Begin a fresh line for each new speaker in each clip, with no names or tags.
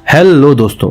Hello दोस्तों,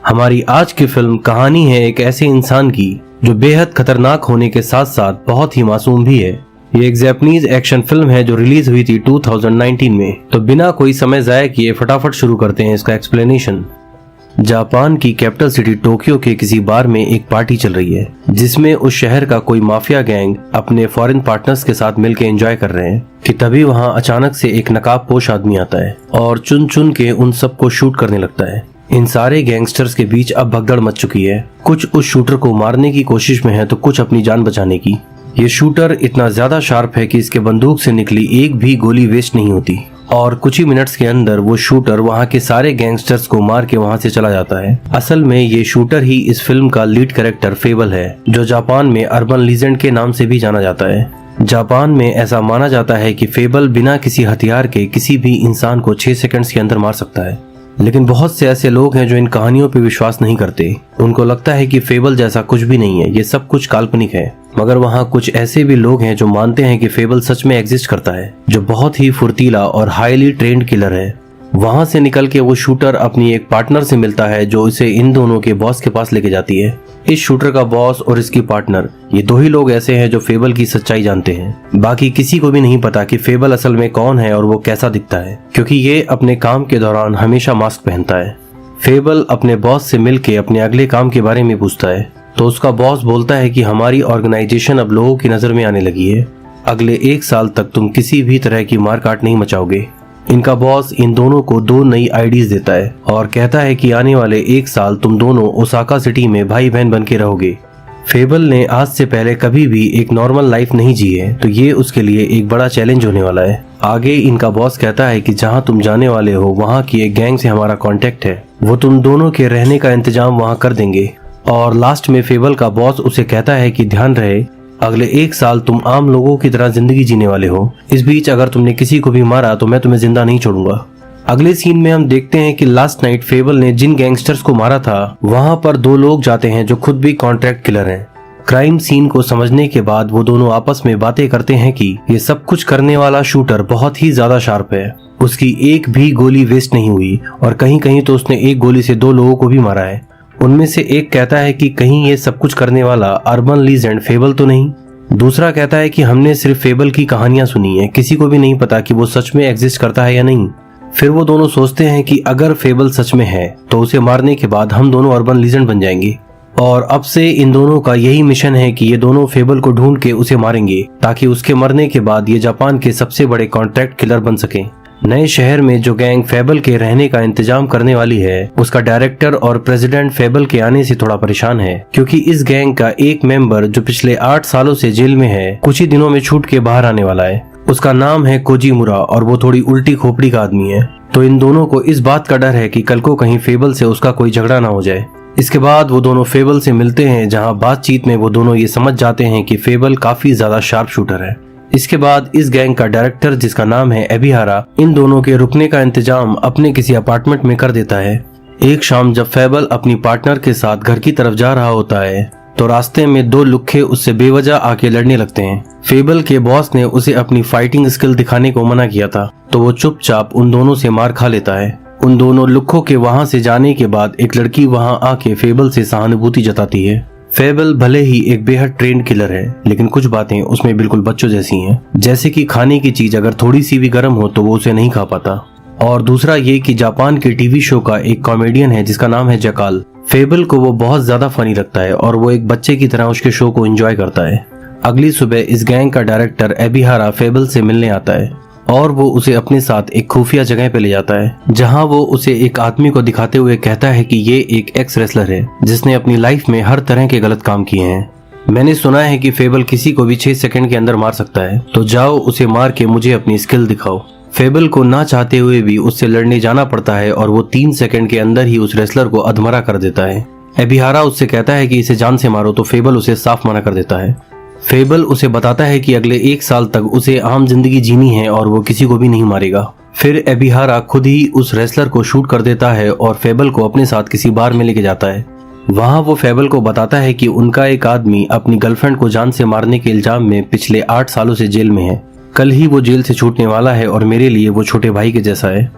हमारी आज की फिल्म कहानी है एक ऐसे इंसान की जो बेहद खतरनाक होने के साथ साथ बहुत ही मासूम भी है। ये एक जापानीज एक्शन फिल्म है जो रिलीज हुई थी 2019 में। तो बिना कोई समय जाया किए फटाफट शुरू करते हैं इसका एक्सप्लेनेशन। जापान की कैपिटल सिटी टोक्यो के किसी बार में एक पार्टी चल रही है जिसमें उस शहर का कोई माफिया गैंग अपने फॉरेन पार्टनर्स के साथ मिलकर एंजॉय कर रहे हैं कि तभी वहां अचानक से एक नकाबपोश आदमी आता है और चुन चुन के उन सबको शूट करने लगता है। इन सारे गैंगस्टर्स के बीच अब भगदड़ मच चुकी है। कुछ उस शूटर को मारने की कोशिश में है तो कुछ अपनी जान बचाने की। ये शूटर इतना ज्यादा शार्प है कि इसके बंदूक से निकली एक भी गोली वेस्ट नहीं होती और कुछ ही मिनट्स के अंदर वो शूटर वहाँ के सारे गैंगस्टर्स को मार के वहाँ से चला जाता है। असल में ये शूटर ही इस फिल्म का लीड कैरेक्टर फेबल है, जो जापान में अर्बन लीजेंड के नाम से भी जाना जाता है। जापान में ऐसा माना जाता है कि फेबल बिना किसी हथियार के किसी भी इंसान को 6 सेकंड्स के अंदर मार सकता है। लेकिन बहुत से ऐसे लोग हैं जो इन कहानियों पे विश्वास नहीं करते। उनको लगता है कि फेबल जैसा कुछ भी नहीं है, ये सब कुछ काल्पनिक है। मगर वहाँ कुछ ऐसे भी लोग हैं जो मानते हैं कि फेबल सच में एग्जिस्ट करता है, जो बहुत ही फुर्तीला और हाईली ट्रेंड किलर है। वहाँ से निकल के वो शूटर अपनी एक पार्टनर से मिलता है जो इसे इन दोनों के बॉस के पास लेके जाती है। इस शूटर का बॉस और इसकी पार्टनर, ये दो ही लोग ऐसे हैं जो फेबल की सच्चाई जानते हैं। बाकी किसी को भी नहीं पता कि फेबल असल में कौन है और वो कैसा दिखता है, क्योंकि ये अपने काम के दौरान हमेशा मास्क पहनता है। फेबल अपने बॉस से मिलके अपने अगले काम के बारे में पूछता है तो उसका बॉस बोलता है कि हमारी ऑर्गेनाइजेशन अब लोगों की नजर में आने लगी है। अगले 1 साल तक तुम किसी भी तरह की मारकाट नहीं मचाओगे। इनका बॉस इन दोनों को 2 नई आईडीज देता है और कहता है कि आने वाले 1 साल तुम दोनों ओसाका सिटी में भाई बहन बन के रहोगे। फेबल ने आज से पहले कभी भी एक नॉर्मल लाइफ नहीं जी है, तो ये उसके लिए एक बड़ा चैलेंज होने वाला है। आगे इनका बॉस कहता है कि जहां तुम जाने वाले हो वहां की एक गैंग से हमारा कांटेक्ट है, वो तुम दोनों के रहने का इंतजाम वहां कर देंगे। और लास्ट में फेबल का बॉस उसे कहता है कि ध्यान रहे, अगले 1 साल तुम आम लोगों की तरह जिंदगी जीने वाले हो। इस बीच अगर तुमने किसी को भी मारा तो मैं तुम्हें जिंदा नहीं छोड़ूंगा। अगले सीन में हम देखते हैं कि लास्ट नाइट फेबल ने जिन गैंगस्टर्स को मारा था वहां पर 2 लोग जाते हैं जो खुद भी कॉन्ट्रैक्ट किलर हैं। क्राइम सीन को समझने के बाद वो दोनों आपस में बातें करते हैं कि ये सब कुछ करने वाला शूटर बहुत ही ज्यादा शार्प है। उसकी एक भी गोली वेस्ट नहीं हुई और कहीं कहीं तो उसने एक गोली से 2 लोगों को भी मारा है। उनमें से एक कहता है कि कहीं ये सब कुछ करने वाला अर्बन लीजेंड फेबल तो नहीं। दूसरा कहता है कि हमने सिर्फ फेबल की कहानियां सुनी है, किसी को भी नहीं पता कि वो सच में एग्जिस्ट करता है या नहीं। फिर वो दोनों सोचते हैं कि अगर फेबल सच में है तो उसे मारने के बाद हम दोनों अर्बन लीजेंड बन जाएंगे और अब से इन दोनों का यही मिशन है कि ये दोनों फेबल को ढूंढ के उसे मारेंगे ताकि उसके मरने के बाद ये जापान के सबसे बड़े कॉन्ट्रैक्ट किलर बन सके। नए शहर में जो गैंग फेबल के रहने का इंतजाम करने वाली है, उसका डायरेक्टर और प्रेसिडेंट फेबल के आने से थोड़ा परेशान है, क्योंकि इस गैंग का एक मेंबर जो पिछले 8 सालों से जेल में है, कुछ ही दिनों में छूट के बाहर आने वाला है। उसका नाम है कोजीमुरा और वो थोड़ी उल्टी खोपड़ी का आदमी है। तो इन दोनों को इस बात का डर है कि कल को कहीं फेबल से उसका कोई झगड़ा ना हो जाए। इसके बाद वो दोनों फेबल से मिलते हैं, जहाँ बातचीत में वो दोनों ये समझ जाते हैं कि फेबल काफी ज्यादा शार्प शूटर है। इसके बाद इस गैंग का डायरेक्टर, जिसका नाम है एबिहारा, इन दोनों के रुकने का इंतजाम अपने किसी अपार्टमेंट में कर देता है। एक शाम जब फेबल अपनी पार्टनर के साथ घर की तरफ जा रहा होता है तो रास्ते में 2 लुक्खे उससे बेवजह आके लड़ने लगते हैं। फेबल के बॉस ने उसे अपनी फाइटिंग स्किल दिखाने को मना किया था, तो वो चुपचाप उन दोनों से मार खा लेता है। उन दोनों लुक्खों के वहां से जाने के बाद एक लड़की वहां आके फेबल से सहानुभूति जताती है। फेबल भले ही एक बेहद ट्रेंड किलर है, लेकिन कुछ बातें उसमें बिल्कुल बच्चों जैसी हैं, जैसे कि खाने की चीज अगर थोड़ी सी भी गर्म हो तो वो उसे नहीं खा पाता। और दूसरा ये कि जापान के टीवी शो का एक कॉमेडियन है जिसका नाम है जकाल। फेबल को वो बहुत ज्यादा फनी लगता है और वो एक बच्चे की तरह उसके शो को एंजॉय करता है। अगली सुबह इस गैंग का डायरेक्टर एबिहारा फेबल से मिलने आता है और वो उसे अपने साथ एक खुफिया जगह पे ले जाता है, जहां वो उसे एक आदमी को दिखाते हुए कहता है कि ये एक एक्स रेसलर है जिसने अपनी लाइफ में हर तरह के गलत काम किए हैं। मैंने सुना है कि फेबल किसी को भी 6 सेकंड के अंदर मार सकता है, तो जाओ उसे मार के मुझे अपनी स्किल दिखाओ। फेबल को ना चाहते हुए भी उससे लड़ने जाना पड़ता है और वो 3 सेकंड के अंदर ही उस रेसलर को अधमरा कर देता है। एबिहारा उससे कहता है कि इसे जान से मारो, तो फेबल उसे साफ मना कर देता है। फेबल उसे बताता है कि अगले 1 साल तक उसे आम जिंदगी जीनी है और वो किसी को भी नहीं मारेगा। फिर एबिहारा खुद ही उस रेसलर को शूट कर देता है और फेबल को अपने साथ किसी बार में लेके जाता है। वहां वो फेबल को बताता है कि उनका एक आदमी अपनी गर्लफ्रेंड को जान से मारने के इल्जाम में पिछले 8 सालों से जेल में है। कल ही वो जेल से छूटने वाला है और मेरे लिए वो छोटे भाई के जैसा है।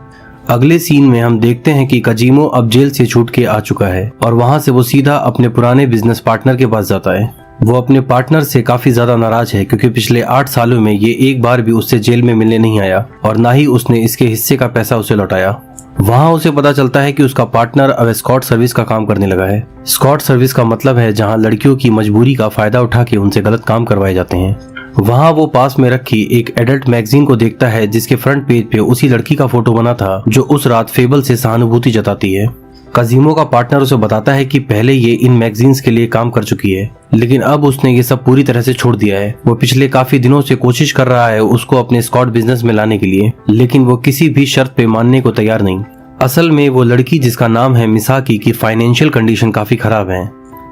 अगले सीन में हम देखते हैं कि कजीमो अब जेल से छूट के आ चुका है और वहाँ से वो सीधा अपने पुराने बिजनेस पार्टनर के पास जाता है। वो अपने पार्टनर से काफी ज्यादा नाराज है क्योंकि पिछले 8 सालों में ये एक बार भी उससे जेल में मिलने नहीं आया और ना ही उसने इसके हिस्से का पैसा उसे लौटाया। वहाँ उसे पता चलता है कि उसका पार्टनर अब एस्कॉर्ट सर्विस का काम करने लगा है। एस्कॉर्ट सर्विस का मतलब है जहाँ लड़कियों की मजबूरी का फायदा उठा के उनसे गलत काम करवाए जाते हैं। वहाँ वो पास में रखी एक एडल्ट मैगजीन को देखता है जिसके फ्रंट पेज पे उसी लड़की का फोटो बना था जो उस रात फेबल से सहानुभूति जताती है। कजीमो का पार्टनर उसे बताता है कि पहले ये इन मैगजीन्स के लिए काम कर चुकी है, लेकिन अब उसने ये सब पूरी तरह से छोड़ दिया है। वो पिछले काफी दिनों से कोशिश कर रहा है उसको अपने एस्कॉर्ट बिजनेस में लाने के लिए, लेकिन वो किसी भी शर्त पे मानने को तैयार नहीं। असल में वो लड़की जिसका नाम है मिसाकी की फाइनेंशियल कंडीशन काफी खराब है।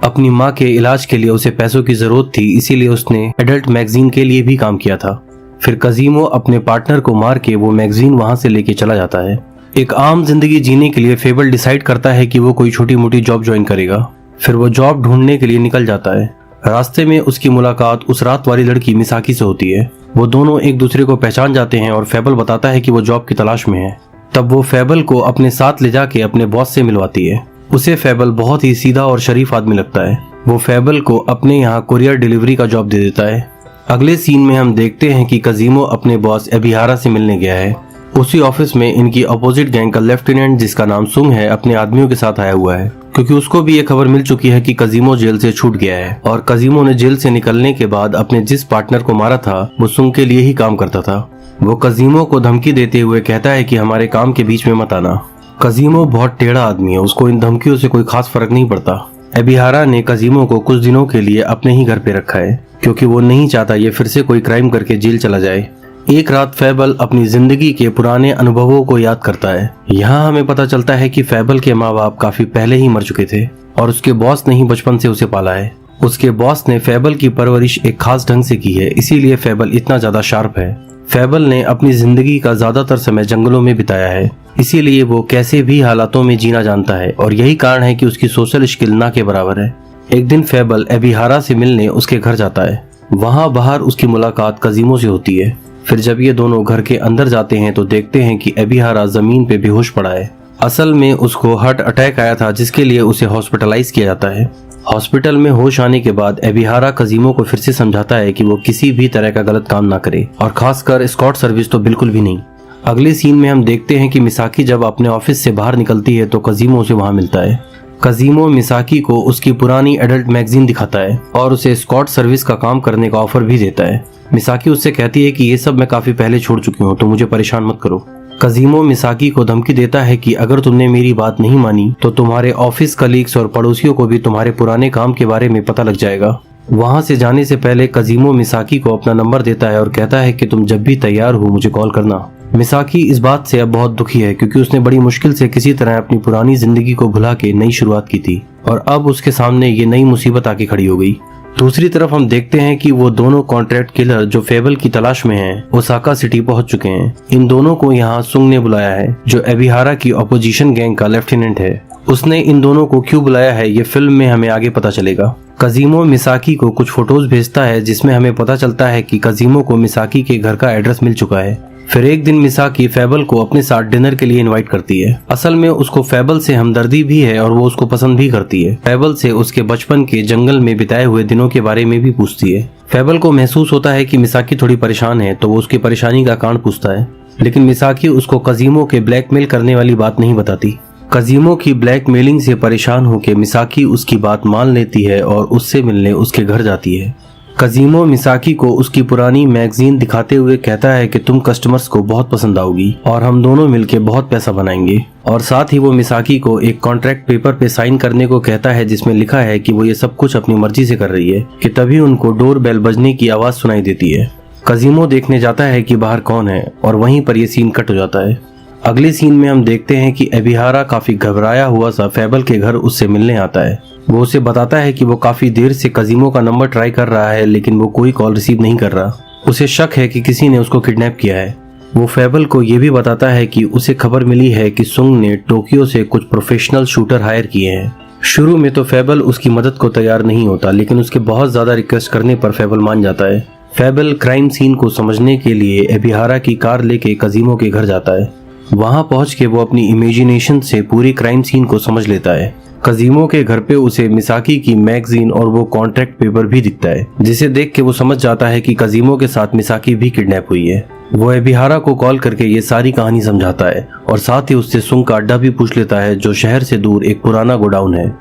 अपनी माँ के इलाज के लिए उसे पैसों की जरूरत थी, इसीलिए उसने एडल्ट मैगजीन के लिए भी काम किया था। फिर कजीमो अपने पार्टनर को मार के वो मैगजीन वहाँ से लेके चला जाता है। एक आम जिंदगी जीने के लिए फेबल डिसाइड करता है कि वो कोई छोटी मोटी जॉब ज्वाइन करेगा। फिर वो जॉब ढूंढने के लिए निकल जाता है। रास्ते में उसकी मुलाकात उस रात वाली लड़की मिसाकी से होती है। वो दोनों एक दूसरे को पहचान जाते हैं और फेबल बताता है कि वो जॉब की तलाश में है। तब वो फेबल को अपने साथ ले जाके अपने बॉस से मिलवाती है। उसे फेबल बहुत ही सीधा और शरीफ आदमी लगता है। वो फेबल को अपने यहाँ कुरियर डिलीवरी का जॉब दे देता है। अगले सीन में हम देखते हैं कि कजीमो अपने बॉस एबिहारा से मिलने गया है। उसी ऑफिस में इनकी अपोजिट गैंग का लेफ्टिनेंट जिसका नाम सुंग है अपने आदमियों के साथ आया हुआ है, क्योंकि उसको भी ये खबर मिल चुकी है कि कजीमो जेल से छूट गया है और कजीमो ने जेल से निकलने के बाद अपने जिस पार्टनर को मारा था वो सुंग के लिए ही काम करता था। वो कजीमो को धमकी देते हुए कहता है कि हमारे काम के बीच में मत आना। कजीमो बहुत टेढ़ा आदमी है, उसको इन धमकियों से कोई खास फर्क नहीं पड़ता। एबिहारा ने कजीमो को कुछ दिनों के लिए अपने ही घर पे रखा है क्योंकि वो नहीं चाहता ये फिर से कोई क्राइम करके जेल चला जाए। एक रात फेबल अपनी जिंदगी के पुराने अनुभवों को याद करता है। यहाँ हमें पता चलता है कि फेबल के माँ बाप काफी पहले ही मर चुके थे और उसके बॉस ने ही बचपन से उसे पाला है। उसके बॉस ने फेबल की परवरिश एक खास ढंग से की है, इसीलिए फेबल इतना ज्यादा शार्प है। फेबल ने अपनी जिंदगी का ज्यादातर समय जंगलों में बिताया है, इसीलिए वो कैसे भी हालातों में जीना जानता है और यही कारण है कि उसकी सोशल स्किल ना के बराबर है। एक दिन फेबल एबिहारा से मिलने उसके घर जाता है। वहाँ बाहर उसकी मुलाकात कजीमो से होती है। फिर जब ये दोनों घर के अंदर जाते हैं तो देखते हैं कि एबिहारा जमीन पे बेहोश पड़ा है। असल में उसको हार्ट अटैक आया था जिसके लिए उसे हॉस्पिटलाइज किया जाता है। हॉस्पिटल में होश आने के बाद एबिहारा कजीमो को फिर से समझाता है कि वो किसी भी तरह का गलत काम ना करे और खासकर एस्कॉर्ट सर्विस तो बिल्कुल भी नहीं। अगले सीन में हम देखते हैं कि मिसाकी जब अपने ऑफिस से बाहर निकलती है तो कजीमो उसे वहाँ मिलता है। कजीमो मिसाकी को उसकी पुरानी एडल्ट मैगजीन दिखाता है और उसे एस्कॉर्ट सर्विस का काम करने का ऑफर भी देता है। मिसाकी उससे कहती है कि ये सब मैं काफी पहले छोड़ चुकी हूँ, तो मुझे परेशान मत करो। कजीमो मिसाकी को धमकी देता है कि अगर तुमने मेरी बात नहीं मानी तो तुम्हारे ऑफिस कलीग्स और पड़ोसियों को भी तुम्हारे पुराने काम के बारे में पता लग जाएगा। वहाँ से जाने से पहले कजीमो मिसाकी को अपना नंबर देता है और कहता है कि तुम जब भी तैयार हो मुझे कॉल करना। मिसाकी इस बात से अब बहुत दुखी है क्योंकि उसने बड़ी मुश्किल से किसी तरह अपनी पुरानी जिंदगी को भुला के नई शुरुआत की थी और अब उसके सामने ये नई मुसीबत आके खड़ी हो गई। दूसरी तरफ हम देखते हैं कि वो दोनों कॉन्ट्रैक्ट किलर जो फेबल की तलाश में हैं, ओसाका सिटी पहुंच चुके हैं। इन दोनों को यहाँ सुंग ने बुलाया है जो एबिहारा की अपोजिशन गैंग का लेफ्टिनेंट है। उसने इन दोनों को क्यों बुलाया है ये फिल्म में हमें आगे पता चलेगा। कजीमो मिसाकी को कुछ फोटोज भेजता है जिसमें हमें पता चलता है कि कजीमो को मिसाकी के घर का एड्रेस मिल चुका है। फिर एक दिन मिसाकी फेबल को अपने साथ डिनर के लिए इनवाइट करती है। असल में उसको फेबल से हमदर्दी भी है और वो उसको पसंद भी करती है। फेबल से उसके बचपन के जंगल में बिताए हुए दिनों के बारे में भी पूछती है। फेबल को महसूस होता है कि मिसाकी थोड़ी परेशान है तो वो उसकी परेशानी का कारण पूछता है, लेकिन मिसाकी उसको कजीमो के ब्लैकमेल करने वाली बात नहीं बताती। कजीमो की ब्लैकमेलिंग से परेशान होकर मिसाकी उसकी बात मान लेती है और उससे मिलने उसके घर जाती है। कजीमो मिसाकी को उसकी पुरानी मैगजीन दिखाते हुए कहता है कि तुम कस्टमर्स को बहुत पसंद आओगी और हम दोनों मिलके बहुत पैसा बनाएंगे, और साथ ही वो मिसाकी को एक कॉन्ट्रैक्ट पेपर पे साइन करने को कहता है जिसमें लिखा है कि वो ये सब कुछ अपनी मर्जी से कर रही है। कि तभी उनको डोर बेल बजने की आवाज सुनाई देती है। कजीमो देखने जाता है कि बाहर कौन है और वहीं पर ये सीन कट हो जाता है। अगले सीन में हम देखते हैं कि एबिहारा काफी घबराया हुआ सा फेबल के घर उससे मिलने आता है। वो उसे बताता है कि वो काफी देर से कजीमो का नंबर ट्राई कर रहा है लेकिन वो कोई कॉल रिसीव नहीं कर रहा। उसे शक है कि किसी ने उसको किडनैप किया है। वो फेबल को ये भी बताता है कि उसे खबर मिली है कि सुंग ने टोक्यो से कुछ प्रोफेशनल शूटर हायर किए हैं। शुरू में तो फेबल उसकी मदद को तैयार नहीं होता, लेकिन उसके बहुत ज्यादा रिक्वेस्ट करने पर फेबल मान जाता है। फेबल क्राइम सीन को समझने के लिए एबिहारा की कार लेके कजीमो के घर जाता है। वहाँ पहुँच के वो अपनी इमेजिनेशन से पूरी क्राइम सीन को समझ लेता है। कजीमो के घर पे उसे मिसाकी की मैगजीन और वो कॉन्ट्रैक्ट पेपर भी दिखता है, जिसे देख के वो समझ जाता है कि कजीमो के साथ मिसाकी भी किडनैप हुई है। वो एबिहारा को कॉल करके ये सारी कहानी समझाता है और साथ ही उससे सुंग का अड्डा भी पूछ लेता है, जो शहर से दूर एक पुराना गोडाउन है।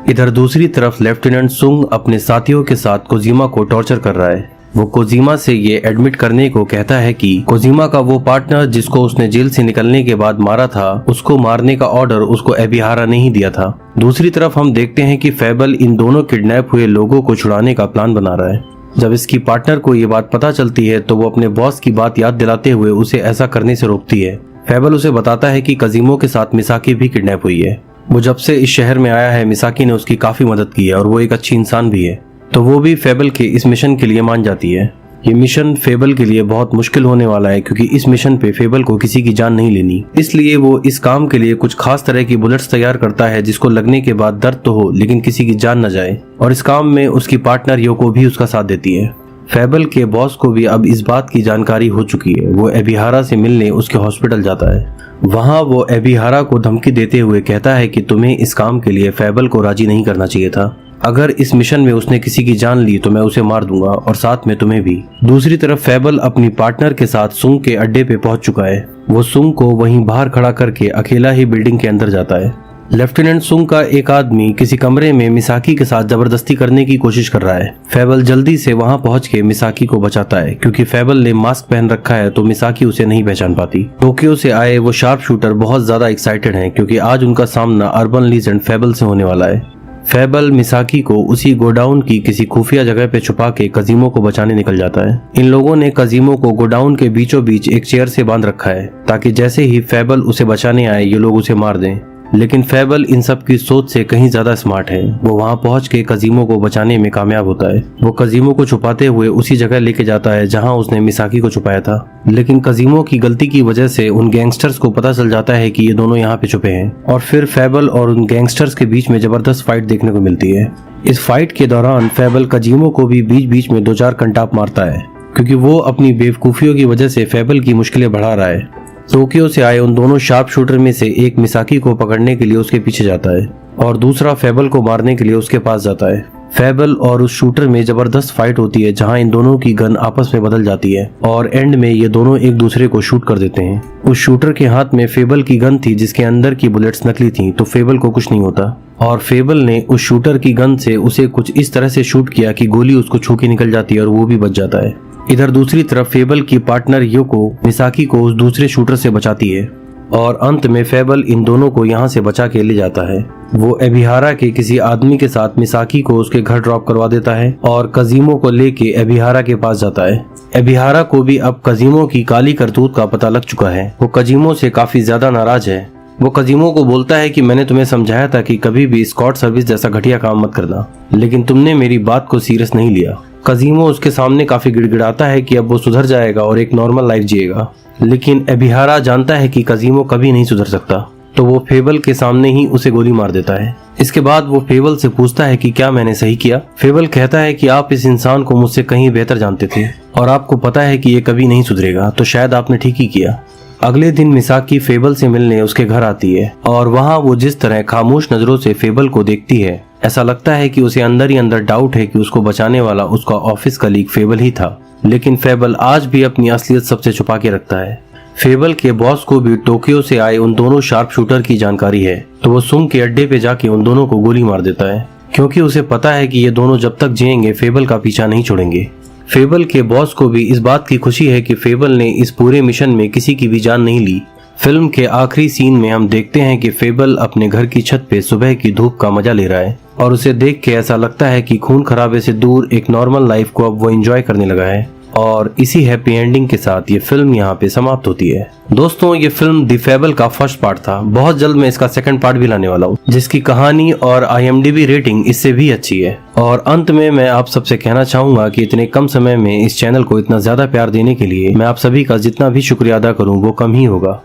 इधर दूसरी तरफ लेफ्टिनेंट सुंग अपने साथियों के साथ कोजीमा को टॉर्चर कर रहा है। वो कोजीमा से ये एडमिट करने को कहता है कि कोजीमा का वो पार्टनर जिसको उसने जेल से निकलने के बाद मारा था, उसको मारने का ऑर्डर उसको एबिहारा ने ही दिया था। दूसरी तरफ हम देखते हैं कि फेबल इन दोनों किडनैप हुए लोगों को छुड़ाने का प्लान बना रहा है। जब इसकी पार्टनर को ये बात पता चलती है तो वो अपने बॉस की बात याद दिलाते हुए उसे ऐसा करने से रोकती है। फेबल उसे बताता है कि कजीमो के साथ मिसाकी भी किडनैप हुई है। वो जब से इस शहर में आया है, मिसाकी ने उसकी काफी मदद की है और वो एक अच्छी इंसान भी है। तो वो भी फेबल के इस मिशन के लिए मान जाती है। ये मिशन फेबल के लिए बहुत मुश्किल होने वाला है, क्योंकि इस मिशन पे फेबल को किसी की जान नहीं लेनी। इसलिए वो इस काम के लिए कुछ खास तरह की बुलेट्स तैयार करता है, जिसको लगने के बाद दर्द तो हो लेकिन किसी की जान न जाए। और इस काम में उसकी पार्टनर योको भी उसका साथ देती है। फेबल के बॉस को भी अब इस बात की जानकारी हो चुकी है। वो एबिहारा से मिलने उसके हॉस्पिटल जाता है। वहाँ वो एबिहारा को धमकी देते हुए कहता है कि तुम्हें इस काम के लिए फेबल को राजी नहीं करना चाहिए था। अगर इस मिशन में उसने किसी की जान ली तो मैं उसे मार दूंगा और साथ में तुम्हें भी। दूसरी तरफ फेबल अपनी पार्टनर के साथ सुंग के अड्डे पे पहुंच चुका है। वो सुंग को वहीं बाहर खड़ा करके अकेला ही बिल्डिंग के अंदर जाता है। लेफ्टिनेंट सुंग का एक आदमी किसी कमरे में मिसाकी के साथ जबरदस्ती करने की कोशिश कर रहा है। फेबल जल्दी से वहां पहुंच के मिसाकी को बचाता है, क्योंकि फेबल ने मास्क पहन रखा है तो मिसाकी उसे नहीं पहचान पाती। टोक्यो से आए वो शार्प शूटर बहुत ज्यादा एक्साइटेड हैं, क्योंकि आज उनका सामना अर्बन लीजेंड फेबल से होने वाला है। फेबल मिसाकी को उसी गोडाउन की किसी खुफिया जगह पे छुपा के कजीमो को बचाने निकल जाता है। इन लोगों ने कजीमो को गोडाउन के बीचों बीच एक चेयर से बांध रखा है, ताकि जैसे ही फेबल उसे बचाने आए ये लोग उसे मार दें। लेकिन फेबल इन सब की सोच से कहीं ज्यादा स्मार्ट है। वो वहां पहुंच के कजीमो को बचाने में कामयाब होता है। वो कजीमो को छुपाते हुए उसी जगह लेके जाता है जहां उसने मिसाकी को छुपाया था। लेकिन कजीमो की गलती की वजह से उन गैंगस्टर्स को पता चल जाता है कि ये दोनों यहाँ पे छुपे हैं, और फिर फेबल और उन गैंगस्टर्स के बीच में जबरदस्त फाइट देखने को मिलती है। इस फाइट के दौरान फेबल कजीमो को भी बीच बीच में 2-4 कंटाप मारता है, क्योंकि वो अपनी बेवकूफियों की वजह से फेबल की मुश्किलें बढ़ा रहा है। टोक्यो से आए उन दोनों शार्प शूटर में से एक मिसाकी को पकड़ने के लिए उसके पीछे जाता है और दूसरा फेबल को मारने के लिए उसके पास जाता है। फेबल और उस शूटर में जबरदस्त फाइट होती है, जहां इन दोनों की गन आपस में बदल जाती है और एंड में ये दोनों एक दूसरे को शूट कर देते हैं। उस शूटर के हाथ में फेबल की गन थी, जिसके अंदर की बुलेट्स नकली थी, तो फेबल को कुछ नहीं होता। और फेबल ने उस शूटर की गन से उसे कुछ इस तरह से शूट किया कि गोली उसको छू के निकल जाती है और वो भी बच जाता है। इधर दूसरी तरफ फेबल की पार्टनर योको मिसाकी को उस दूसरे शूटर से बचाती है और अंत में फेबल इन दोनों को यहाँ से बचा के ले जाता है। वो एबिहारा के किसी आदमी के साथ मिसाकी को उसके घर ड्रॉप करवा देता है और कजीमो को लेके एबिहारा के पास जाता है। एबिहारा को भी अब कजीमो की काली करतूत का पता लग चुका है। वो कजीमो से काफी ज्यादा नाराज है। वो कजीमो को बोलता है कि मैंने तुम्हें समझाया था कि कभी भी स्कॉट सर्विस जैसा घटिया काम मत करना, लेकिन तुमने मेरी बात को सीरियस नहीं लिया। कजीमो उसके सामने काफी गिड़गिड़ाता है कि अब वो सुधर जाएगा और एक नॉर्मल लाइफ जिएगा, लेकिन एबिहारा जानता है कि कजीमो कभी नहीं सुधर सकता, तो वो फेबल के सामने ही उसे गोली मार देता है। इसके बाद वो फेबल से पूछता है कि क्या मैंने सही किया। फेबल कहता है कि आप इस इंसान को मुझसे कहीं बेहतर जानते थे और आपको पता है कि ये कभी नहीं सुधरेगा, तो शायद आपने ठीक ही किया। अगले दिन मिसाकी फेबल से मिलने उसके घर आती है और वहाँ वो जिस तरह खामोश नजरों से फेबल को देखती है, ऐसा लगता है कि उसे अंदर ही अंदर डाउट है कि उसको बचाने वाला उसका ऑफिस कलीग फेबल ही था। लेकिन फेबल आज भी अपनी असलियत सबसे छुपा के रखता है। फेबल के बॉस को भी टोक्यो से आए उन दोनों शार्प शूटर की जानकारी है, तो वो सुंग के अड्डे पे जाके उन दोनों को गोली मार देता है, क्योंकि उसे पता है कि ये दोनों जब तक जिएंगे फेबल का पीछा नहीं छोड़ेंगे। फेबल के बॉस को भी इस बात की खुशी है कि फेबल ने इस पूरे मिशन में किसी की भी जान नहीं ली। फिल्म के आखिरी सीन में हम देखते हैं कि फेबल अपने घर की छत पे सुबह की धूप का मजा ले रहा है और उसे देख के ऐसा लगता है कि खून खराबे से दूर एक नॉर्मल लाइफ को अब वो एंजॉय करने लगा है। और इसी हैप्पी एंडिंग के साथ ये फिल्म यहाँ पे समाप्त होती है। दोस्तों, ये फिल्म द फेबल का फर्स्ट पार्ट था। बहुत जल्द मैं इसका सेकंड पार्ट भी लाने वाला हूँ, जिसकी कहानी और IMDb रेटिंग इससे भी अच्छी है। और अंत में मैं आप सबसे कहना चाहूंगा कि इतने कम समय में इस चैनल को इतना ज्यादा प्यार देने के लिए मैं आप सभी का जितना भी शुक्रिया अदा करूँ वो कम ही होगा।